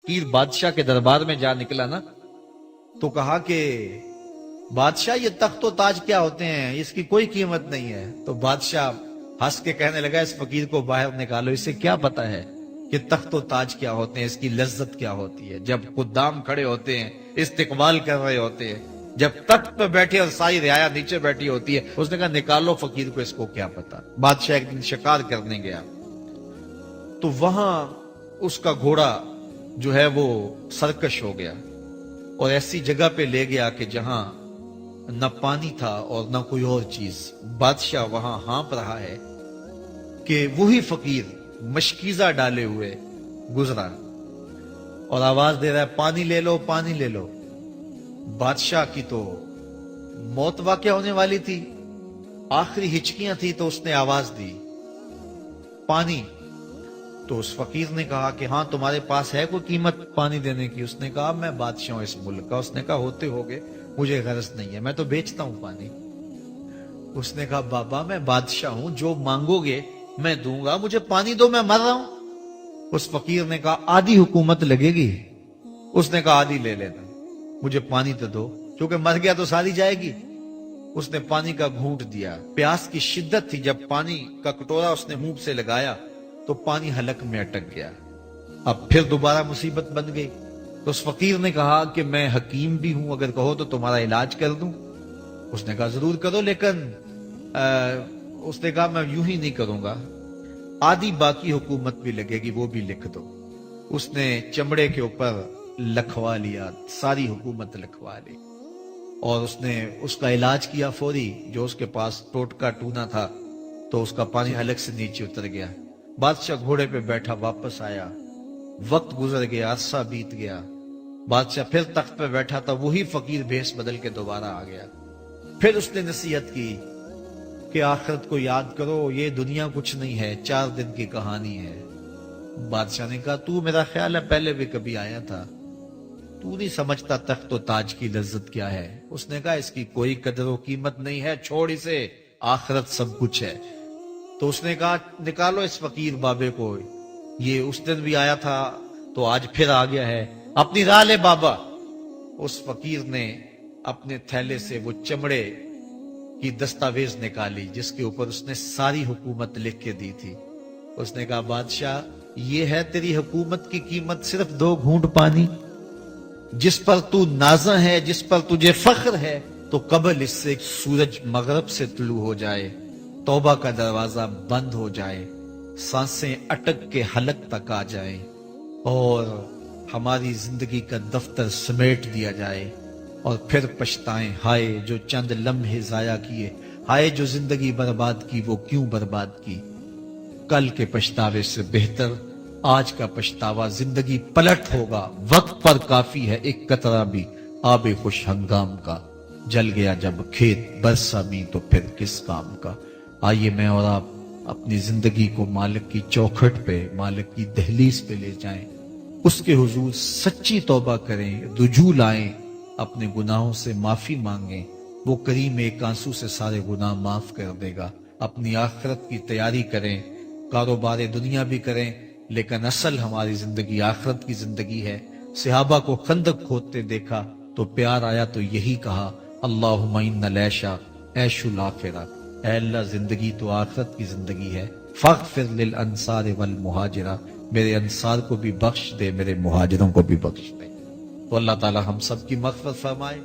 فقیر بادشاہ کے دربار میں جا نکلا نا تو کہا کہ بادشاہ یہ تخت و تاج کیا ہوتے ہیں، اس کی کوئی قیمت نہیں ہے۔ تو بادشاہ ہنس کے کہنے لگا اس فقیر کو باہر نکالو، اسے کیا پتا ہے کہ تخت و تاج کیا ہوتے ہیں، اس کی لذت کیا ہوتی ہے۔ جب خدام کھڑے ہوتے ہیں، استقبال کر رہے ہوتے ہیں، جب تخت پہ بیٹھے اور ساری رعایا نیچے بیٹھی ہوتی ہے، اس نے کہا نکالو فقیر کو، اس کو کیا پتا۔ بادشاہ ایک دن شکار کرنے گیا تو وہاں اس کا گھوڑا جو ہے وہ سرکش ہو گیا اور ایسی جگہ پہ لے گیا کہ جہاں نہ پانی تھا اور نہ کوئی اور چیز۔ بادشاہ وہاں ہانپ رہا ہے کہ وہی فقیر مشکیزہ ڈالے ہوئے گزرا اور آواز دے رہا ہے پانی لے لو، پانی لے لو۔ بادشاہ کی تو موت واقع ہونے والی تھی، آخری ہچکیاں تھی، تو اس نے آواز دی پانی۔ تو اس فقیر نے کہا کہ ہاں تمہارے پاس ہے کوئی قیمت پانی دینے کی؟ اس نے کہا میں بادشاہ ہوں اس ملک کا۔ اس نے کہا ہوتے ہوگے، مجھے غرض نہیں ہے، میں تو بیچتا ہوں پانی۔ اس نے کہا بابا میں بادشاہ ہوں، جو مانگو گے میں دوں گا، مجھے پانی دو، میں مر رہا ہوں۔ اس فقیر نے کہا آدھی حکومت لگے گی۔ اس نے کہا آدھی لے لینا، مجھے پانی تو دو، کیونکہ مر گیا تو ساری جائے گی۔ اس نے پانی کا گھونٹ دیا، پیاس کی شدت تھی، جب پانی کا کٹورا اس نے منہ سے لگایا تو پانی حلق میں اٹک گیا۔ اب پھر دوبارہ مصیبت بن گئی۔ تو اس فقیر نے کہا کہ میں حکیم بھی ہوں، اگر کہو تو تمہارا علاج کر دوں۔ اس نے کہا ضرور کرو، لیکن اس نے کہا میں یوں ہی نہیں کروں گا، آدھی باقی حکومت بھی لگے گی، وہ بھی لکھ دو۔ اس نے چمڑے کے اوپر لکھوا لیا، ساری حکومت لکھوا لی، اور اس نے اس کا علاج کیا فوری۔ جو اس کے پاس ٹوٹکا ٹونا تھا تو اس کا پانی حلق سے نیچے اتر گیا۔ بادشاہ گھوڑے پہ بیٹھا واپس آیا، وقت گزر گیا، عرصہ بیت گیا۔ بادشاہ پھر تخت پہ بیٹھا تھا، وہی فقیر بھیس بدل کے دوبارہ آ گیا۔ پھر اس نے نصیحت کی کہ آخرت کو یاد کرو، یہ دنیا کچھ نہیں ہے، 4 دن کی کہانی ہے۔ بادشاہ نے کہا تو میرا خیال ہے پہلے بھی کبھی آیا تھا، تو نہیں سمجھتا تخت و تاج کی لذت کیا ہے۔ اس نے کہا اس کی کوئی قدر و قیمت نہیں ہے، چھوڑ اسے، آخرت سب کچھ ہے۔ تو اس نے کہا نکالو اس فقیر بابے کو، یہ اس دن بھی آیا تھا تو آج پھر آ گیا ہے، اپنی راہ لے بابا۔ اس فقیر نے اپنے تھیلے سے وہ چمڑے کی دستاویز نکالی جس کے اوپر اس نے ساری حکومت لکھ کے دی تھی۔ اس نے کہا بادشاہ یہ ہے تیری حکومت کی قیمت، صرف 2 گھونٹ پانی، جس پر تو نازاں ہے، جس پر تجھے فخر ہے، تو قبل اس سے سورج مغرب سے طلوع ہو جائے، توبہ کا دروازہ بند ہو جائے، سانسیں اٹک کے حلق تک آ جائیں، اور ہماری زندگی کا دفتر سمیٹ دیا جائے، اور پھر پچھتائیں ہائے جو چند لمحے ضائع کیے، ہائے جو زندگی برباد کی، وہ کیوں برباد کی۔ کل کے پچھتاوے سے بہتر آج کا پچھتاوا، زندگی پلٹ ہوگا، وقت پر کافی ہے ایک قطرہ بھی آب خوش ہنگام کا، جل گیا جب کھیت برسا می تو پھر کس کام کا۔ آئیے میں اور آپ اپنی زندگی کو مالک کی چوکھٹ پہ، مالک کی دہلیز پہ لے جائیں، اس کے حضور سچی توبہ کریں، رجوع لائیں، اپنے گناہوں سے معافی مانگیں، وہ کریم ایک آنسو سے سارے گناہ معاف کر دے گا۔ اپنی آخرت کی تیاری کریں، کاروبار دنیا بھی کریں، لیکن اصل ہماری زندگی آخرت کی زندگی ہے۔ صحابہ کو خندق کھودتے دیکھا تو پیار آیا تو یہی کہا اللہم ان العیش عیش الآخرہ، اے اللہ زندگی تو آخرت کی زندگی ہے، فاغفر للانصار والمہاجرہ، میرے انصار کو بھی بخش دے، میرے مہاجروں کو بھی بخش دے۔ تو اللہ تعالی ہم سب کی مغفرت فرمائے۔